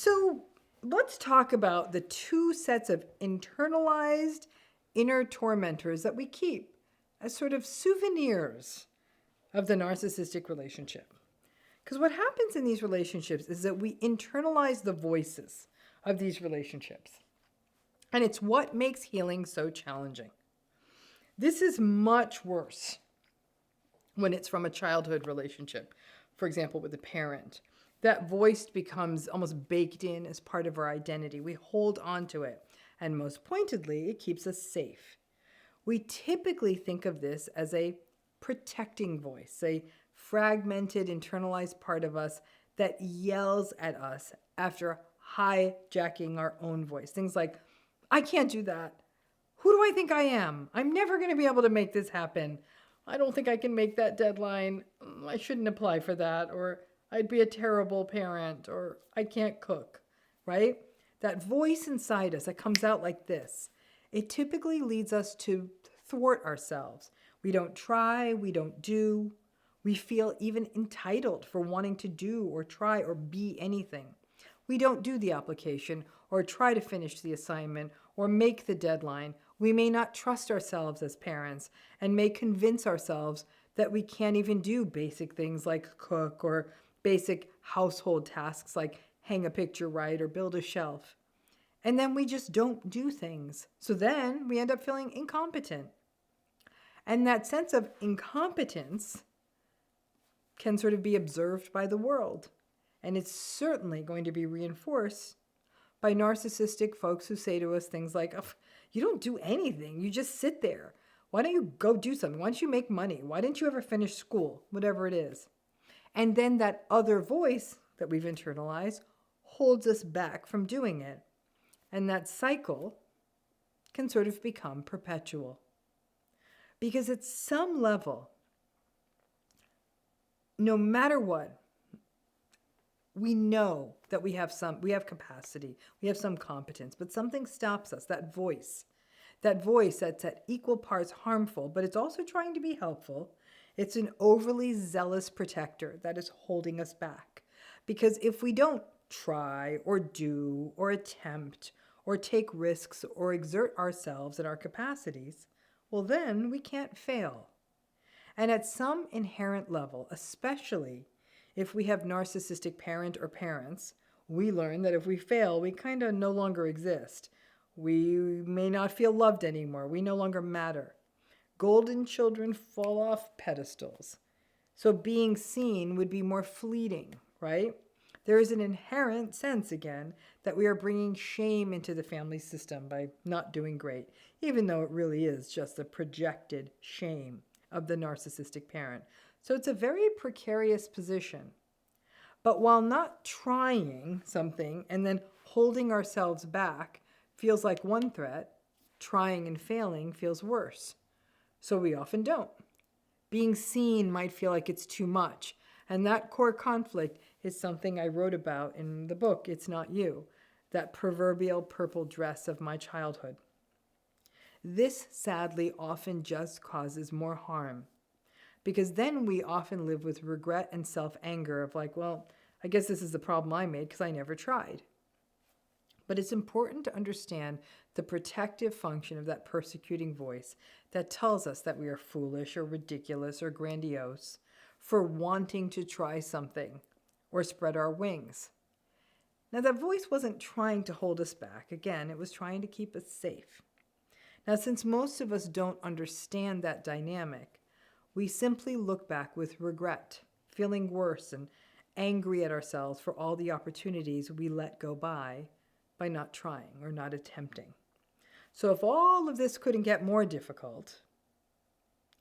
So let's talk about the two sets of internalized inner tormentors that we keep as sort of souvenirs of the narcissistic relationship. Because what happens in these relationships is that we internalize the voices of these relationships. And it's what makes healing so challenging. This is much worse when it's from a childhood relationship, for example, with a parent. That voice becomes almost baked in as part of our identity. We hold on to it. And most pointedly, it keeps us safe. We typically think of this as a protecting voice, a fragmented, internalized part of us that yells at us after hijacking our own voice. Things like, I can't do that. Who do I think I am? I'm never going to be able to make this happen. I don't think I can make that deadline. I shouldn't apply for that. Or I'd be a terrible parent, or I can't cook, right? That voice inside us that comes out like this, it typically leads us to thwart ourselves. We don't try, we don't do. We feel even entitled for wanting to do or try or be anything. We don't do the application or try to finish the assignment or make the deadline. We may not trust ourselves as parents and may convince ourselves that we can't even do basic things like cook or basic household tasks like hang a picture right or build a shelf. And then we just don't do things. So then we end up feeling incompetent. And that sense of incompetence can sort of be observed by the world. And it's certainly going to be reinforced by narcissistic folks who say to us things like, oh, you don't do anything. You just sit there. Why don't you go do something? Why don't you make money? Why didn't you ever finish school? Whatever it is. And then that other voice that we've internalized holds us back from doing it. And that cycle can sort of become perpetual. Because at some level, no matter what, we know that we have capacity, we have some competence, but something stops us, that voice that's at equal parts harmful, but it's also trying to be helpful. It's an overly zealous protector that is holding us back. Because if we don't try or do or attempt or take risks or exert ourselves and our capacities, well, then we can't fail. And at some inherent level, especially if we have narcissistic parent or parents, we learn that if we fail, we kind of no longer exist. We may not feel loved anymore. We no longer matter. Golden children fall off pedestals. So being seen would be more fleeting, right? There is an inherent sense, again, that we are bringing shame into the family system by not doing great, even though it really is just the projected shame of the narcissistic parent. So it's a very precarious position. But while not trying something and then holding ourselves back feels like one threat, trying and failing feels worse. So we often don't. Being seen might feel like it's too much. And that core conflict is something I wrote about in the book, It's Not You, that proverbial purple dress of my childhood. This sadly often just causes more harm, because then we often live with regret and self-anger of like, well, I guess this is the problem I made because I never tried. But it's important to understand the protective function of that persecuting voice that tells us that we are foolish or ridiculous or grandiose for wanting to try something or spread our wings. Now, that voice wasn't trying to hold us back. Again, it was trying to keep us safe. Now, since most of us don't understand that dynamic, we simply look back with regret, feeling worse and angry at ourselves for all the opportunities we let go by not trying or not attempting. So if all of this couldn't get more difficult,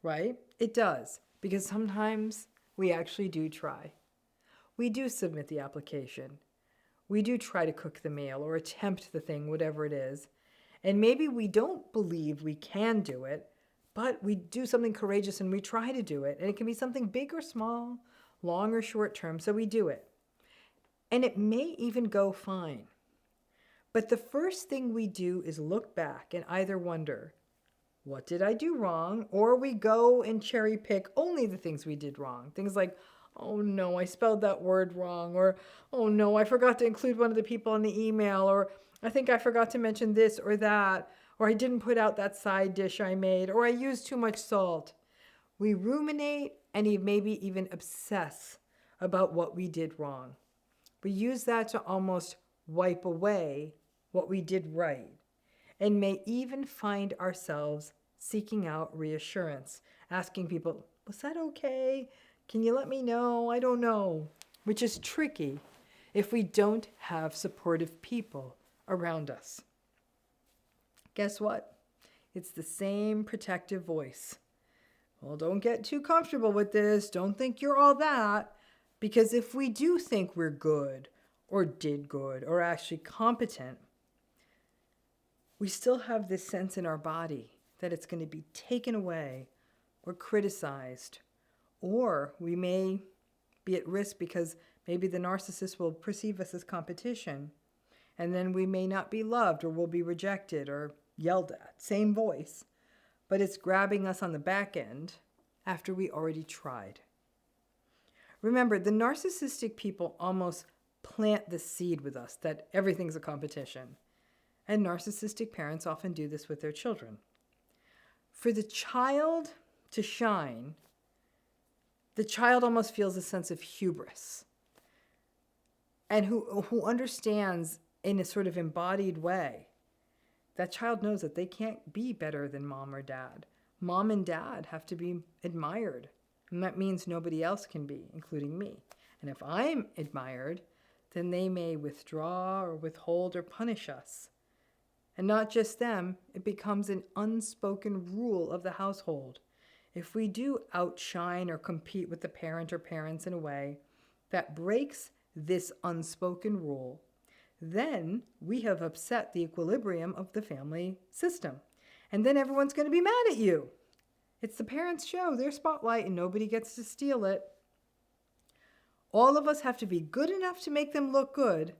right? It does, because sometimes we actually do try. We do submit the application. We do try to cook the meal or attempt the thing, whatever it is. And maybe we don't believe we can do it, but we do something courageous and we try to do it. And it can be something big or small, long or short term, so we do it. And it may even go fine. But the first thing we do is look back and either wonder, what did I do wrong? Or we go and cherry pick only the things we did wrong. Things like, oh no, I spelled that word wrong, or oh no, I forgot to include one of the people in the email, or I think I forgot to mention this or that, or I didn't put out that side dish I made, or I used too much salt. We ruminate and maybe even obsess about what we did wrong. We use that to almost wipe away what we did right, and may even find ourselves seeking out reassurance, asking people, was that okay? Can you let me know? I don't know. Which is tricky if we don't have supportive people around us. Guess what? It's the same protective voice. Well, don't get too comfortable with this. Don't think you're all that. Because if we do think we're good or did good or actually competent, we still have this sense in our body that it's going to be taken away or criticized, or we may be at risk because maybe the narcissist will perceive us as competition, and then we may not be loved or will be rejected or yelled at. Same voice, but it's grabbing us on the back end after we already tried. Remember, the narcissistic people almost plant the seed with us that everything's a competition. And narcissistic parents often do this with their children. For the child to shine, the child almost feels a sense of hubris. And who understands in a sort of embodied way, that child knows that they can't be better than mom or dad. Mom and dad have to be admired. And that means nobody else can be, including me. And if I'm admired, then they may withdraw or withhold or punish us. And not just them, it becomes an unspoken rule of the household. If we do outshine or compete with the parent or parents in a way that breaks this unspoken rule, then we have upset the equilibrium of the family system. And then everyone's going to be mad at you. It's the parents' show, their spotlight, and nobody gets to steal it. All of us have to be good enough to make them look good,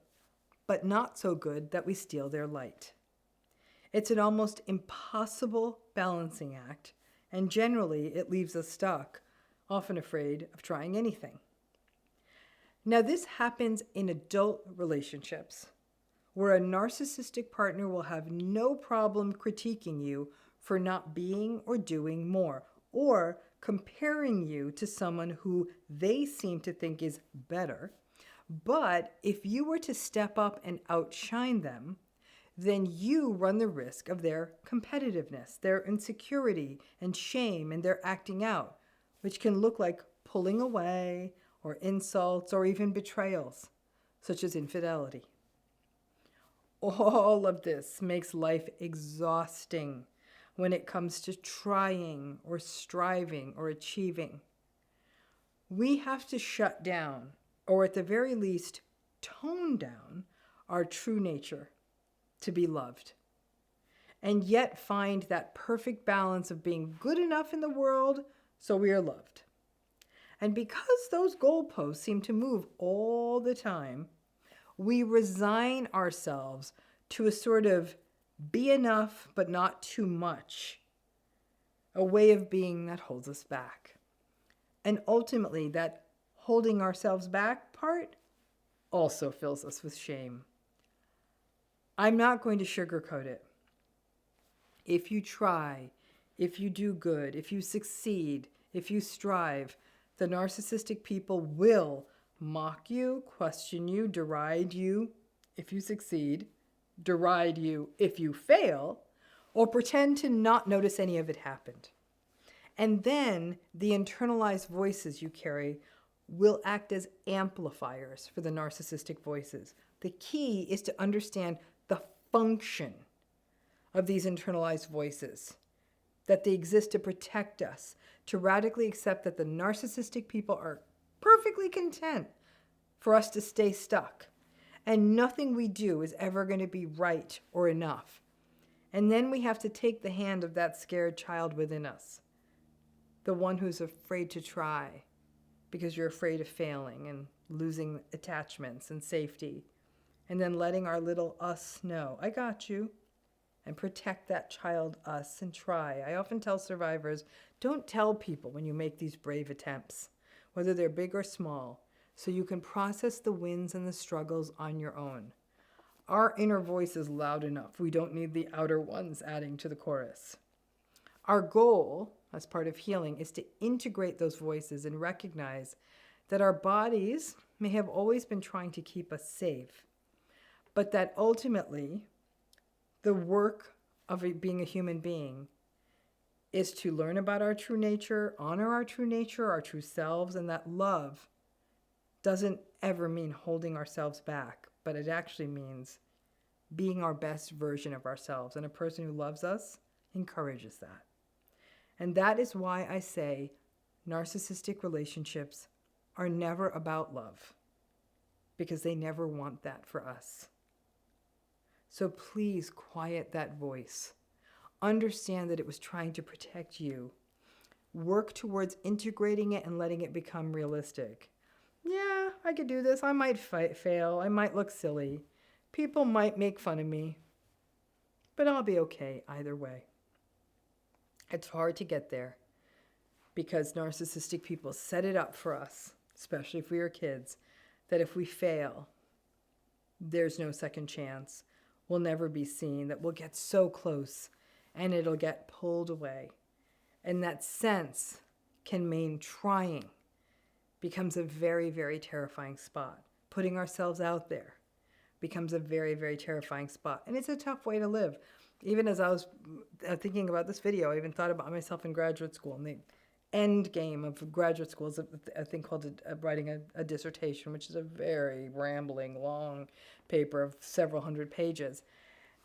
but not so good that we steal their light. It's an almost impossible balancing act, and generally it leaves us stuck, often afraid of trying anything. Now, this happens in adult relationships, where a narcissistic partner will have no problem critiquing you for not being or doing more, or comparing you to someone who they seem to think is better. But if you were to step up and outshine them, then you run the risk of their competitiveness, their insecurity and shame, and their acting out, which can look like pulling away or insults or even betrayals, such as infidelity. All of this makes life exhausting when it comes to trying or striving or achieving. We have to shut down, or at the very least, tone down our true nature to be loved, and yet find that perfect balance of being good enough in the world so we are loved. And because those goalposts seem to move all the time, we resign ourselves to a sort of be enough but not too much, a way of being that holds us back. And ultimately, that holding ourselves back part also fills us with shame. I'm not going to sugarcoat it. If you try, if you do good, if you succeed, if you strive, the narcissistic people will mock you, question you, deride you if you succeed, deride you if you fail, or pretend to not notice any of it happened. And then the internalized voices you carry will act as amplifiers for the narcissistic voices. The key is to understand the function of these internalized voices, that they exist to protect us, to radically accept that the narcissistic people are perfectly content for us to stay stuck, and nothing we do is ever going to be right or enough. And then we have to take the hand of that scared child within us, the one who's afraid to try because you're afraid of failing and losing attachments and safety, and then letting our little us know, I got you, and protect that child us and try. I often tell survivors, don't tell people when you make these brave attempts. whether they're big or small, so you can process the wins and the struggles on your own. Our inner voice is loud enough. We don't need the outer ones adding to the chorus. Our goal, as part of healing, is to integrate those voices and recognize that our bodies may have always been trying to keep us safe, but that ultimately the work of being a human being is to learn about our true nature, honor our true nature, our true selves, and that love doesn't ever mean holding ourselves back, but it actually means being our best version of ourselves. And a person who loves us encourages that. And that is why I say narcissistic relationships are never about love, because they never want that for us. So please quiet that voice. Understand that it was trying to protect you. Work towards integrating it and letting it become realistic. Yeah, I could do this. I might fail. I might look silly. People might make fun of me. But I'll be okay either way. It's hard to get there because narcissistic people set it up for us, especially if we are kids, that if we fail, there's no second chance. We'll never be seen, that we'll get so close and it'll get pulled away. And that sense can mean trying becomes a very, very terrifying spot. Putting ourselves out there becomes a very, very terrifying spot. And it's a tough way to live. Even as I was thinking about this video, I even thought about myself in graduate school. And the end game of graduate school is a thing called writing a dissertation, which is a very rambling, long paper of several hundred pages.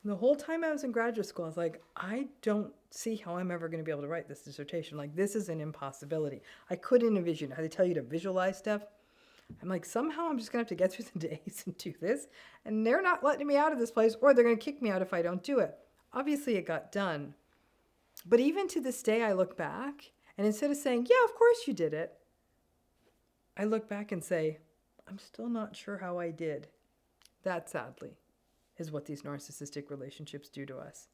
And the whole time I was in graduate school, I was like, I don't see how I'm ever going to be able to write this dissertation. Like, this is an impossibility. I couldn't envision how they tell you to visualize stuff. I'm like, somehow I'm just going to have to get through the days and do this. And they're not letting me out of this place, or they're going to kick me out if I don't do it. Obviously, it got done. But even to this day, I look back, and instead of saying, yeah, of course you did it, I look back and say, I'm still not sure how I did. That, sadly, is what these narcissistic relationships do to us.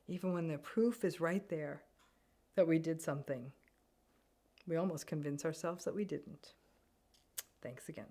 Even when the proof is right there that we did something, we almost convince ourselves that we didn't. Thanks again.